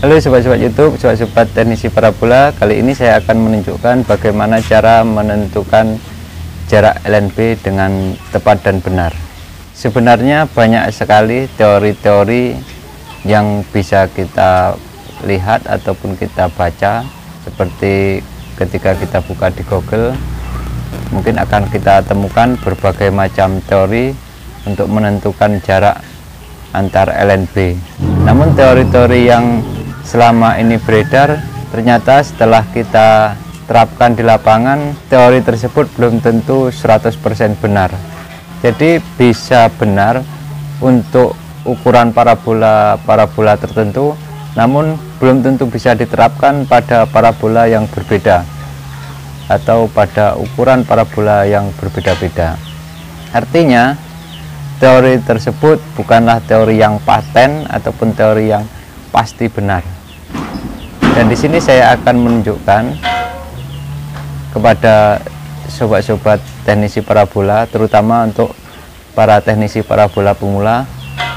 Halo sobat-sobat YouTube, sobat-sobat teknisi parabola. Kali ini saya akan menunjukkan bagaimana cara menentukan jarak LNB dengan tepat dan benar. Sebenarnya banyak sekali teori-teori yang bisa kita lihat ataupun kita baca, seperti ketika kita buka di Google, mungkin akan kita temukan berbagai macam teori untuk menentukan jarak antar LNB. Namun teori-teori yang selama ini beredar, ternyata setelah kita terapkan di lapangan, teori tersebut belum tentu 100% benar. Jadi bisa benar untuk ukuran parabola tertentu, namun belum tentu bisa diterapkan pada parabola yang berbeda atau pada ukuran parabola yang berbeda-beda. Artinya teori tersebut bukanlah teori yang paten ataupun teori yang pasti benar. Dan di sini saya akan menunjukkan kepada sobat-sobat teknisi parabola, terutama untuk para teknisi parabola pemula,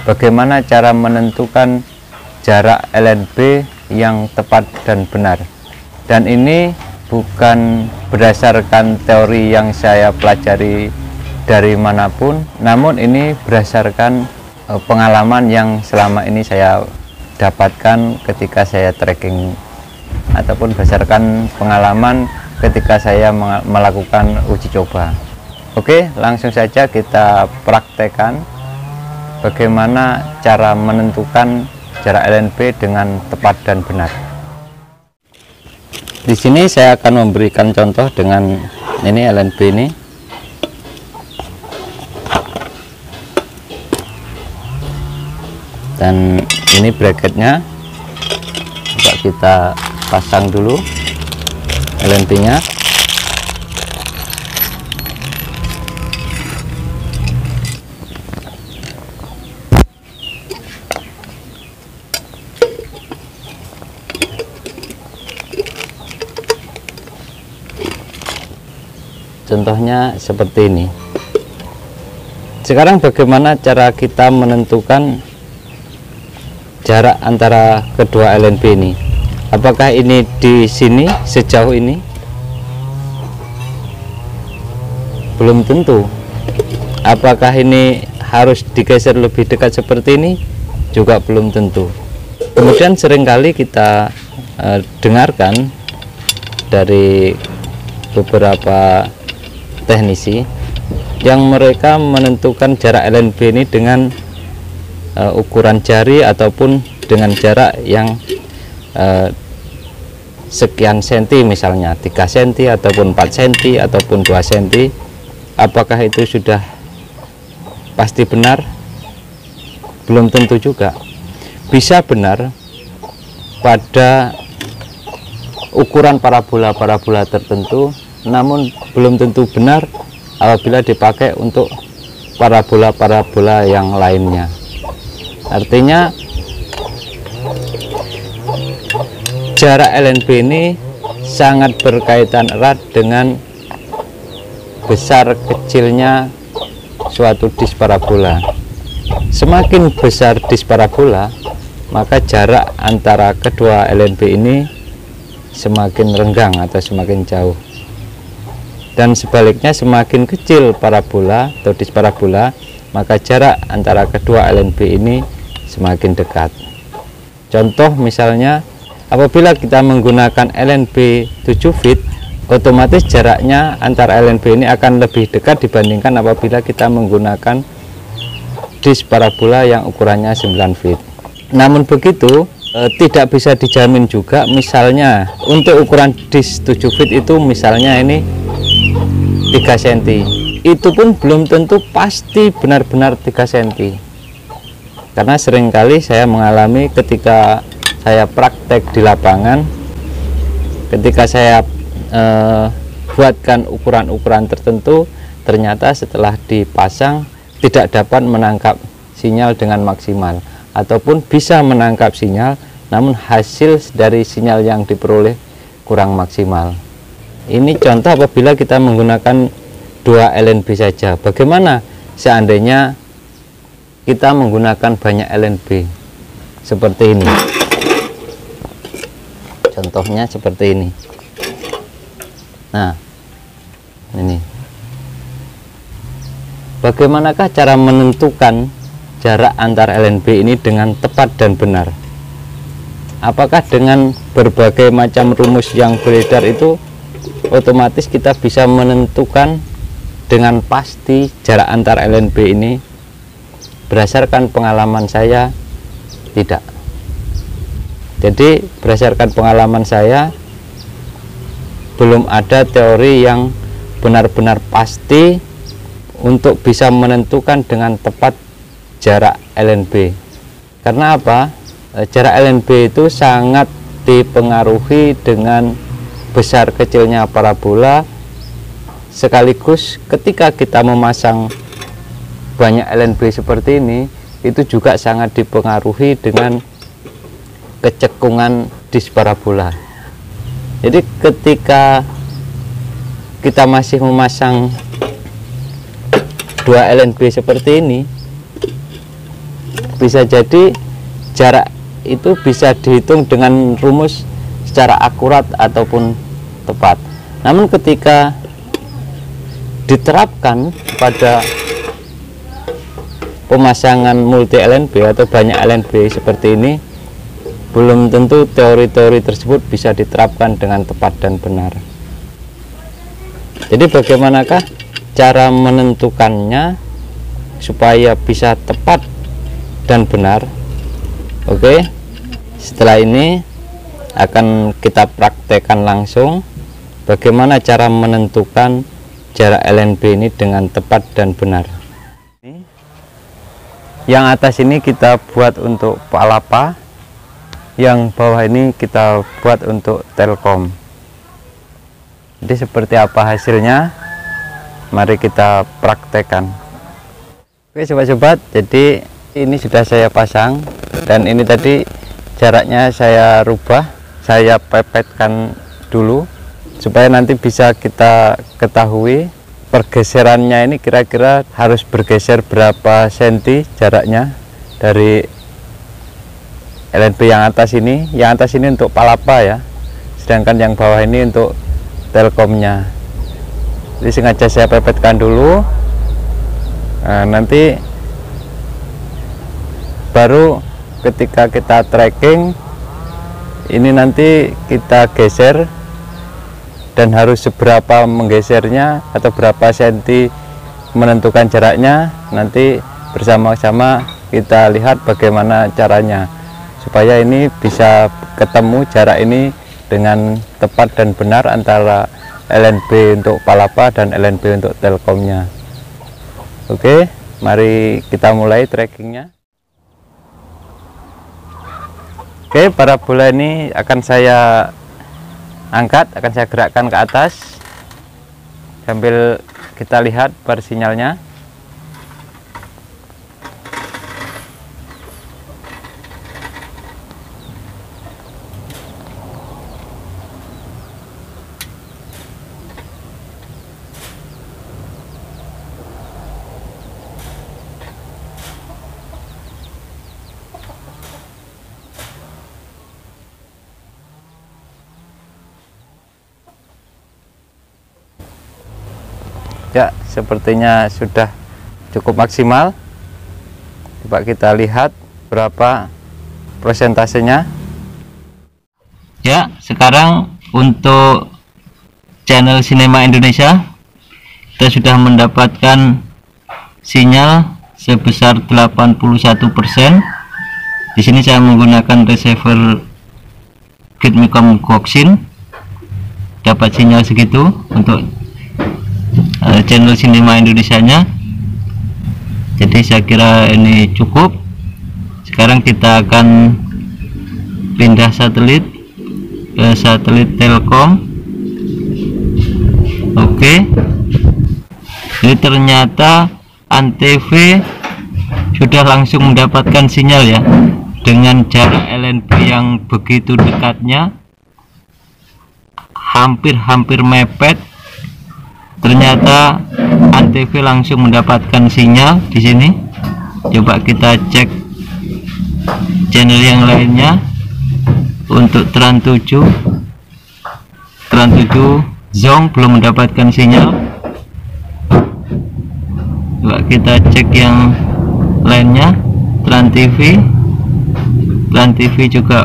bagaimana cara menentukan jarak LNB yang tepat dan benar. Dan ini bukan berdasarkan teori yang saya pelajari dari manapun, namun ini berdasarkan pengalaman yang selama ini saya dapatkan ketika saya tracking, ataupun berdasarkan pengalaman ketika saya melakukan uji coba. Oke, langsung saja kita praktekkan bagaimana cara menentukan jarak LNB dengan tepat dan benar. Di sini saya akan memberikan contoh dengan ini LNB ini. Dan ini bracketnya, coba kita pasang dulu LNB nya. Contohnya seperti ini. Sekarang bagaimana cara kita menentukan jarak antara kedua LNB ini? Apakah ini di sini sejauh ini? Belum tentu. Apakah ini harus digeser lebih dekat seperti ini? Juga belum tentu. Kemudian seringkali kita dengarkan dari beberapa teknisi yang mereka menentukan jarak LNB ini dengan ukuran jari ataupun dengan jarak yang sekian senti, misalnya 3 cm ataupun 4 cm ataupun 2 cm. Apakah itu sudah pasti benar? Belum tentu juga. Bisa benar pada ukuran parabola tertentu, namun belum tentu benar apabila dipakai untuk parabola yang lainnya. Artinya jarak LNB ini sangat berkaitan erat dengan besar kecilnya suatu disk parabola. Semakin besar disk parabola, maka jarak antara kedua LNB ini semakin renggang atau semakin jauh. Dan sebaliknya, semakin kecil parabola atau disk parabola, maka jarak antara kedua LNB ini semakin dekat. Contoh misalnya, apabila kita menggunakan LNB 7 feet, otomatis jaraknya antar LNB ini akan lebih dekat dibandingkan apabila kita menggunakan disk parabola yang ukurannya 9 feet. Namun begitu, tidak bisa dijamin juga. Misalnya untuk ukuran disk 7 feet itu misalnya ini 3 cm, itu pun belum tentu pasti benar-benar 3 cm. Karena seringkali saya mengalami ketika saya praktek di lapangan, ketika saya buatkan ukuran-ukuran tertentu, ternyata setelah dipasang tidak dapat menangkap sinyal dengan maksimal, ataupun bisa menangkap sinyal namun hasil dari sinyal yang diperoleh kurang maksimal. Ini contoh apabila kita menggunakan 2 LNB saja. Bagaimana seandainya kita menggunakan banyak LNB seperti ini? Contohnya seperti ini. Nah, ini. Bagaimanakah cara menentukan jarak antar LNB ini dengan tepat dan benar? Apakah dengan berbagai macam rumus yang beredar itu otomatis kita bisa menentukan dengan pasti jarak antar LNB ini? Berdasarkan pengalaman saya, tidak. Jadi berdasarkan pengalaman saya, belum ada teori yang benar-benar pasti untuk bisa menentukan dengan tepat jarak LNB. Karena apa? Jarak LNB itu sangat dipengaruhi dengan besar kecilnya parabola, sekaligus ketika kita memasang banyak LNB seperti ini, itu juga sangat dipengaruhi dengan kecekungan disk parabola. Jadi ketika kita masih memasang 2 LNB seperti ini, bisa jadi jarak itu bisa dihitung dengan rumus secara akurat ataupun tepat. Namun ketika diterapkan pada pemasangan multi LNB atau banyak LNB seperti ini, belum tentu teori-teori tersebut bisa diterapkan dengan tepat dan benar. Jadi bagaimanakah cara menentukannya supaya bisa tepat dan benar? Oke, setelah ini akan kita praktekkan langsung bagaimana cara menentukan jarak LNB ini dengan tepat dan benar. Yang atas ini kita buat untuk Palapa, yang bawah ini kita buat untuk Telkom. Jadi seperti apa hasilnya? Mari kita praktekkan. Oke sobat-sobat, jadi ini sudah saya pasang, dan ini tadi jaraknya saya rubah, saya pepetkan dulu supaya nanti bisa kita ketahui pergeserannya ini kira-kira harus bergeser berapa senti jaraknya dari LNB yang atas ini. Yang atas ini untuk Palapa ya, sedangkan yang bawah ini untuk Telkomnya. Jadi sengaja saya pepetkan dulu. Nah, nanti baru ketika kita tracking ini nanti kita geser, dan harus seberapa menggesernya atau berapa senti menentukan jaraknya, nanti bersama-sama kita lihat bagaimana caranya supaya ini bisa ketemu jarak ini dengan tepat dan benar antara LNB untuk Palapa dan LNB untuk Telkomnya. Oke, mari kita mulai trackingnya. Oke, parabola ini akan saya angkat, akan saya gerakkan ke atas sambil kita lihat persinyalnya. Ya, sepertinya sudah cukup maksimal. Coba kita lihat berapa persentasenya. Ya, sekarang untuk channel Sinema Indonesia kita sudah mendapatkan sinyal sebesar 81%. Di sini saya menggunakan receiver Gitmicom Goxin, dapat sinyal segitu untuk channel Sinema Indonesia-nya. Jadi saya kira ini cukup. Sekarang kita akan pindah satelit ke satelit Telkom. Oke, ini ternyata Antv sudah langsung mendapatkan sinyal ya, dengan jarak LNB yang begitu dekatnya, hampir mepet. Ternyata Antv langsung mendapatkan sinyal di sini. Coba kita cek channel yang lainnya. Untuk Trans 7 Trans 7 Zong belum mendapatkan sinyal. Coba kita cek yang lainnya. Trans TV juga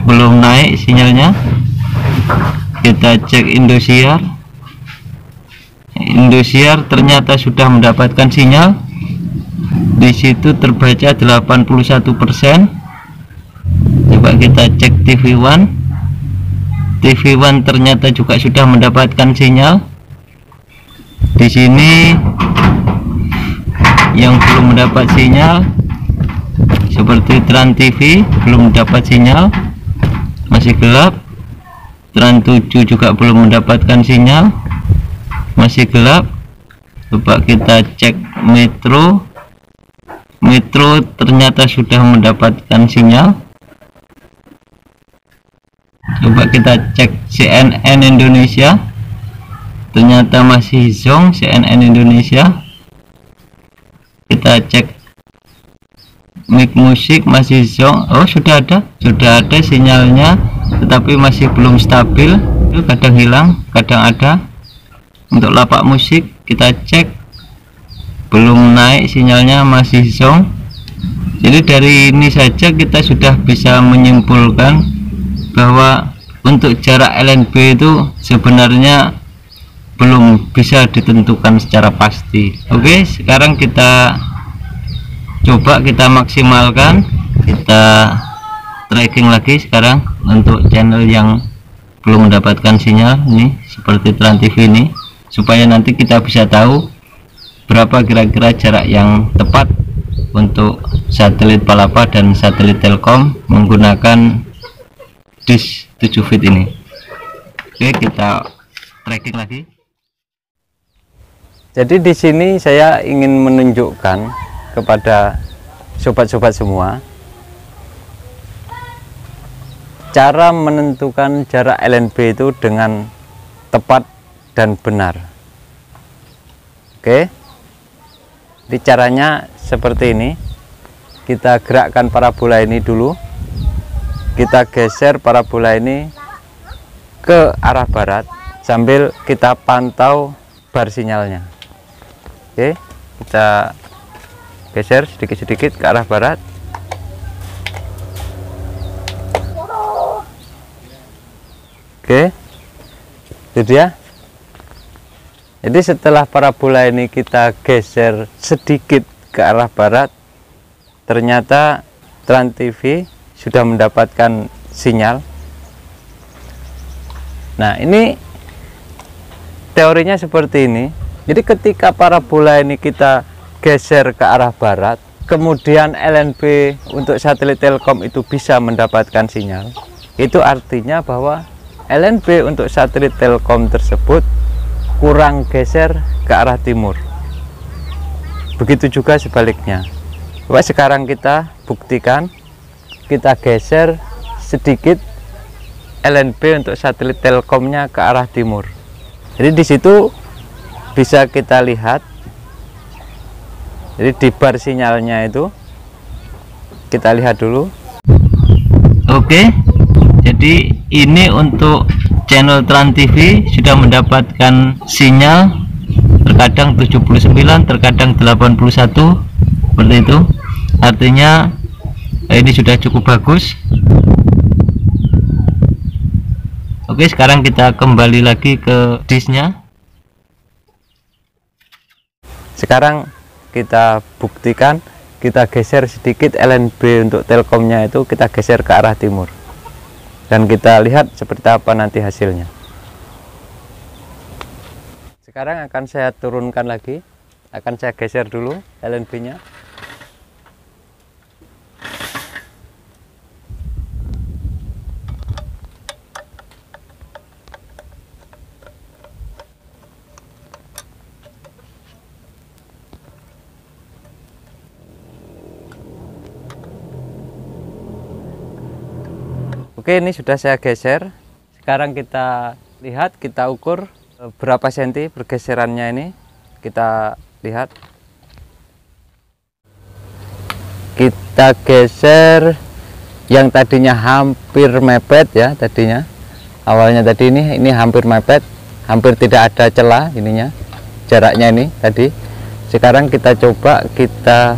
belum naik sinyalnya. Kita cek Indosiar ternyata sudah mendapatkan sinyal. Di situ terbaca 81%. Coba kita cek TV One ternyata juga sudah mendapatkan sinyal. Di sini yang belum mendapat sinyal seperti Trans TV belum mendapat sinyal, masih gelap. Trans 7 juga belum mendapatkan sinyal, masih gelap. Coba kita cek Metro ternyata sudah mendapatkan sinyal. Coba kita cek CNN Indonesia, ternyata masih Zong. CNN Indonesia. Kita cek Mic Music, masih Zong. Oh, sudah ada sinyalnya, tetapi masih belum stabil. Itu kadang hilang, kadang ada. Untuk lapak musik kita cek, belum naik sinyalnya, masih Zong. Jadi dari ini saja kita sudah bisa menyimpulkan bahwa untuk jarak LNB itu sebenarnya belum bisa ditentukan secara pasti. Oke, sekarang kita coba kita maksimalkan, kita tracking lagi sekarang untuk channel yang belum mendapatkan sinyal ini seperti Trans TV ini, supaya nanti kita bisa tahu berapa kira-kira jarak yang tepat untuk satelit Palapa dan satelit Telkom menggunakan dish 7 feet ini. Oke, kita tracking lagi. Jadi di sini saya ingin menunjukkan kepada sobat-sobat semua cara menentukan jarak LNB itu dengan tepat dan benar. Oke, di caranya seperti ini. Kita gerakkan parabola ini dulu, kita geser parabola ini ke arah barat sambil kita pantau bar sinyalnya. Oke, kita geser sedikit-sedikit ke arah barat. Oke, itu dia. Jadi setelah parabola ini kita geser sedikit ke arah barat, ternyata Trans TV sudah mendapatkan sinyal. Nah, ini teorinya seperti ini. Jadi ketika parabola ini kita geser ke arah barat, kemudian LNB untuk satelit Telkom itu bisa mendapatkan sinyal, itu artinya bahwa LNB untuk satelit Telkom tersebut kurang geser ke arah timur. Begitu juga sebaliknya. Coba sekarang kita buktikan, kita geser sedikit LNB untuk satelit Telkomnya ke arah timur. Jadi di situ bisa kita lihat, jadi di bar sinyalnya itu kita lihat dulu. Oke, jadi ini untuk channel Trans TV sudah mendapatkan sinyal, terkadang 79, terkadang 81, seperti itu. Artinya ini sudah cukup bagus. Oke, sekarang kita kembali lagi ke dishnya. Sekarang kita buktikan, kita geser sedikit LNB untuk Telkomnya itu kita geser ke arah timur, dan kita lihat seperti apa nanti hasilnya. Sekarang akan saya turunkan lagi, akan saya geser dulu LNB-nya. Oke, ini sudah saya geser. Sekarang kita lihat, kita ukur berapa senti pergeserannya ini. Kita lihat. Kita geser yang tadinya hampir mepet ya tadinya. awalnya tadi ini hampir mepet, hampir tidak ada celah ininya, jaraknya ini tadi. Sekarang kita coba kita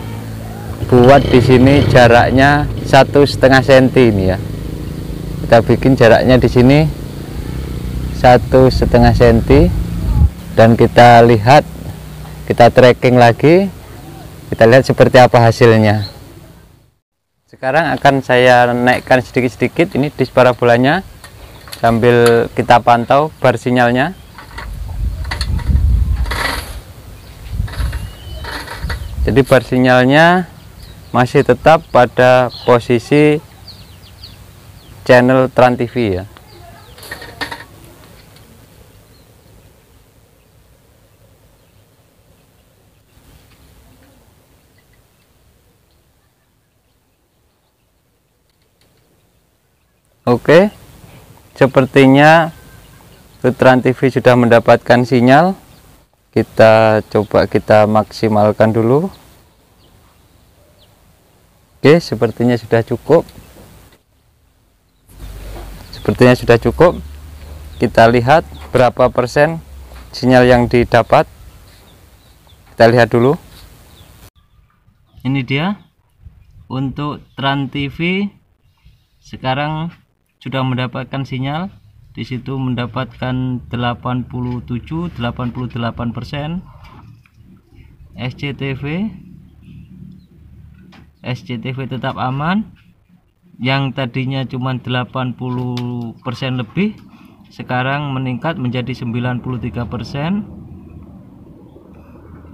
buat di sini jaraknya 1,5 cm ini ya. Kita bikin jaraknya di sini 1,5 cm dan kita lihat, kita tracking lagi, kita lihat seperti apa hasilnya. Sekarang akan saya naikkan sedikit-sedikit ini disk parabolanya sambil kita pantau bar sinyalnya. Jadi bar sinyalnya masih tetap pada posisi channel Trans TV ya. Oke, sepertinya Trans TV sudah mendapatkan sinyal. Kita coba kita maksimalkan dulu. Oke, sepertinya sudah cukup. Sepertinya sudah cukup. Kita lihat berapa persen sinyal yang didapat. Kita lihat dulu. Ini dia untuk Trans TV sekarang sudah mendapatkan sinyal. Di situ mendapatkan 88%. SCTV tetap aman. Yang tadinya cuma 80% lebih, sekarang meningkat menjadi 93%.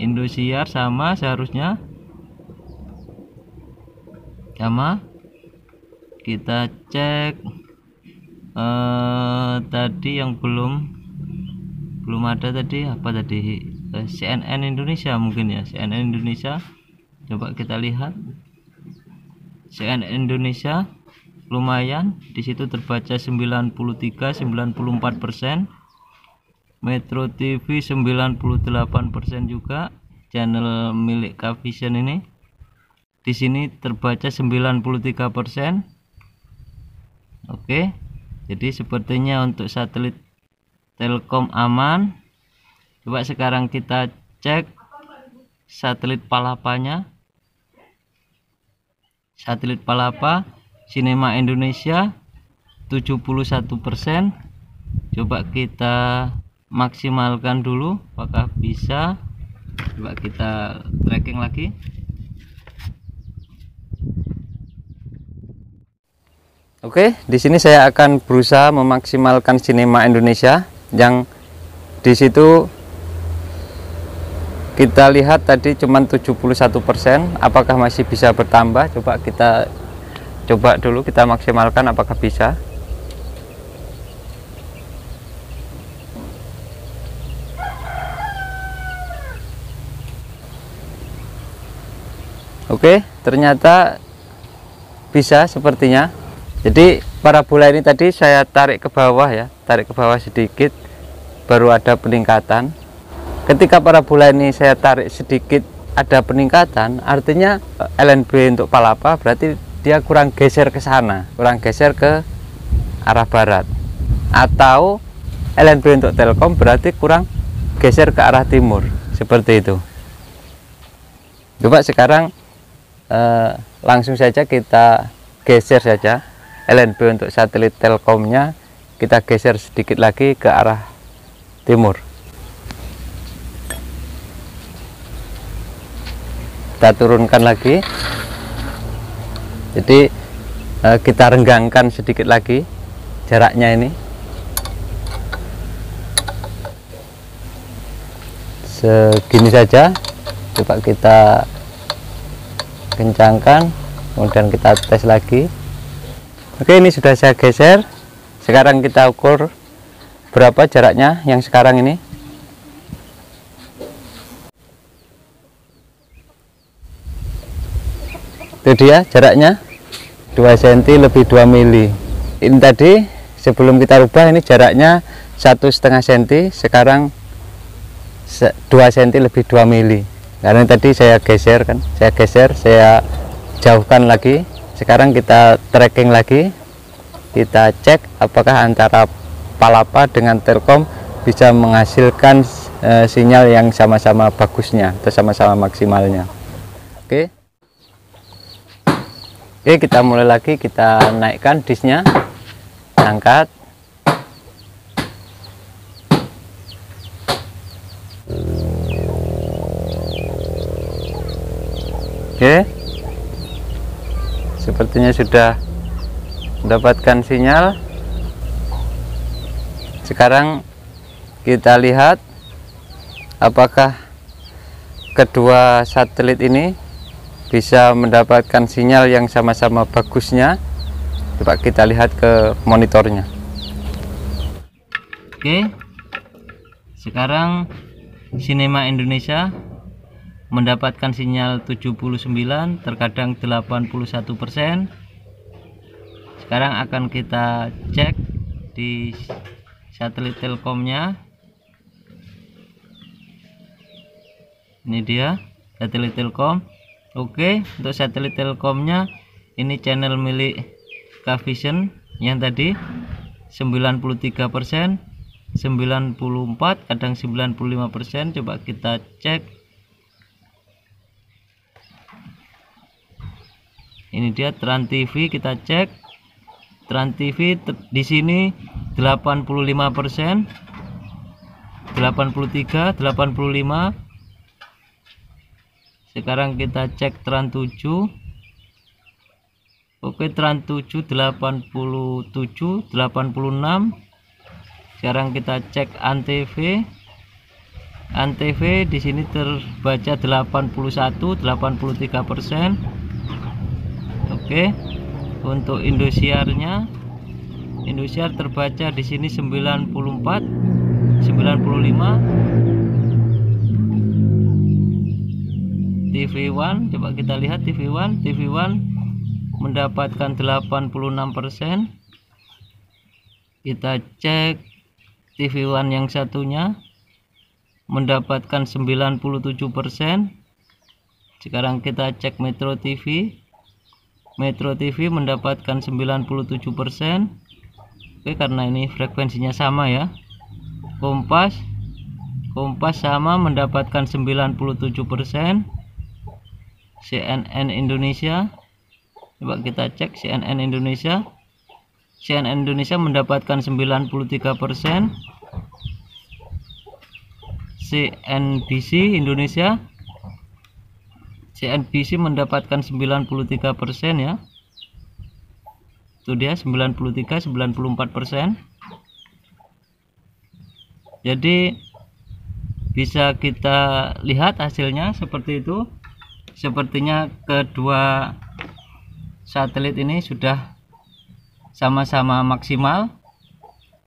Indosiar sama, seharusnya sama. Kita cek tadi yang belum ada tadi, apa tadi, CNN Indonesia mungkin ya, CNN Indonesia. Coba kita lihat CNN Indonesia lumayan, di situ terbaca 93-94%. Metro TV 98% juga, channel milik Kavision ini. Di sini terbaca 93%. Oke, jadi sepertinya untuk satelit Telkom aman. Coba sekarang kita cek satelit Palapanya. Satelit Palapa Sinema Indonesia 71%. Coba kita maksimalkan dulu, apakah bisa. Coba kita tracking lagi. Oke, di sini saya akan berusaha memaksimalkan Sinema Indonesia yang di situ kita lihat tadi cuma 71%. Apakah masih bisa bertambah? Coba kita coba dulu, kita maksimalkan apakah bisa. Oke, ternyata bisa sepertinya. Jadi parabola ini tadi saya tarik ke bawah ya, tarik ke bawah sedikit, baru ada peningkatan. Ketika parabola ini saya tarik sedikit ada peningkatan, artinya LNB untuk Palapa berarti dia kurang geser ke sana, kurang geser ke arah barat. Atau LNB untuk Telkom berarti kurang geser ke arah timur, seperti itu. Coba sekarang langsung saja kita geser saja. LNB untuk satelit Telkomnya kita geser sedikit lagi ke arah timur. Kita turunkan lagi. Jadi kita renggangkan sedikit lagi jaraknya ini. Segini saja. Coba kita kencangkan, kemudian kita tes lagi. Oke, ini sudah saya geser. Sekarang kita ukur berapa jaraknya yang sekarang ini. Itu dia jaraknya 2 cm lebih 2 mili. Ini tadi sebelum kita rubah ini jaraknya 1,5 cm, sekarang 2 cm lebih 2 mili. Karena tadi saya geser kan, saya jauhkan lagi. Sekarang kita tracking lagi, kita cek apakah antara Palapa dengan Telkom bisa menghasilkan sinyal yang sama-sama bagusnya atau sama-sama maksimalnya. Oke, kita mulai lagi, kita naikkan disnya, angkat. Oke, sepertinya sudah mendapatkan sinyal. Sekarang kita lihat apakah kedua satelit ini bisa mendapatkan sinyal yang sama-sama bagusnya. Coba kita lihat ke monitornya. Oke, sekarang Cinema Indonesia mendapatkan sinyal 79, terkadang 81%. Sekarang akan kita cek di satelit Telkomnya. Ini dia satelit Telkom. Oke, untuk satelit Telkomnya ini channel milik K-Vision yang tadi 93%, 94, kadang 95%. Coba kita cek. Ini dia Trans TV, kita cek. Trans TV di sini 85%, 83, 85. Sekarang kita cek Trans 7. Oke, Trans 7 87, 86. Sekarang kita cek Antv. Antv di sini terbaca 81, 83%. Oke, untuk Indosiarnya, Indosiar terbaca di sini 94, 95. TV One, coba kita lihat TV One. TV One mendapatkan 86%. Kita cek TV One yang satunya mendapatkan 97%. Sekarang kita cek Metro TV. Metro TV mendapatkan 97%. Oke, karena ini frekuensinya sama ya. Kompas sama mendapatkan 97%. CNN Indonesia, coba kita cek CNN Indonesia. CNN Indonesia mendapatkan 93%. CNBC Indonesia, CNBC mendapatkan 93% ya. Itu dia 93, 94%. Jadi bisa kita lihat hasilnya seperti itu. Sepertinya kedua satelit ini sudah sama-sama maksimal.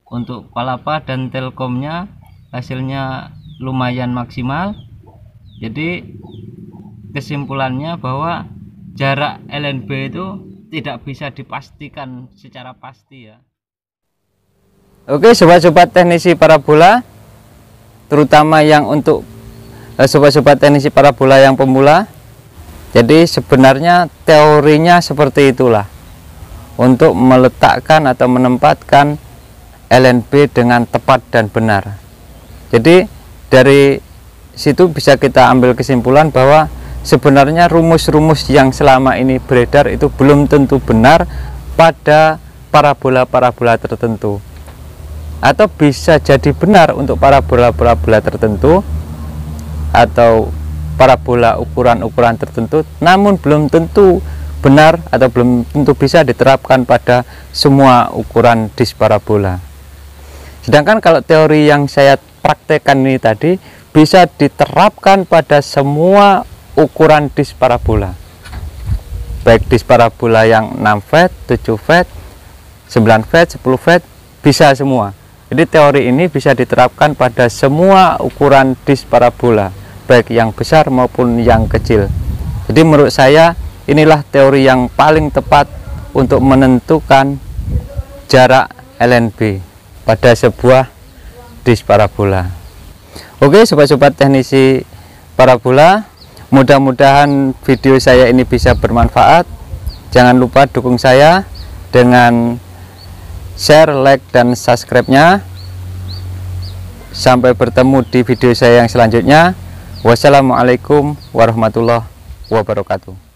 Untuk Palapa dan Telkomnya hasilnya lumayan maksimal. Jadi kesimpulannya bahwa jarak LNB itu tidak bisa dipastikan secara pasti ya. Oke, sobat-sobat teknisi parabola, terutama yang untuk sobat-sobat teknisi parabola yang pemula. Jadi sebenarnya teorinya seperti itulah, untuk meletakkan atau menempatkan LNB dengan tepat dan benar. Jadi dari situ bisa kita ambil kesimpulan bahwa sebenarnya rumus-rumus yang selama ini beredar itu belum tentu benar pada parabola-parabola tertentu, atau bisa jadi benar untuk parabola-parabola tertentu atau parabola ukuran-ukuran tertentu, namun belum tentu benar atau belum tentu bisa diterapkan pada semua ukuran disk parabola. Sedangkan kalau teori yang saya praktekkan ini tadi bisa diterapkan pada semua ukuran disk parabola, baik disk parabola yang 6 V, 7 V, 9 V, 10 V, bisa semua. Jadi teori ini bisa diterapkan pada semua ukuran disk parabola, baik yang besar maupun yang kecil. Jadi menurut saya inilah teori yang paling tepat untuk menentukan jarak LNB pada sebuah disk parabola. Oke, sobat-sobat teknisi parabola, mudah-mudahan video saya ini bisa bermanfaat. Jangan lupa dukung saya dengan share, like, dan subscribe-nya. Sampai bertemu di video saya yang selanjutnya. Wassalamualaikum warahmatullahi wabarakatuh.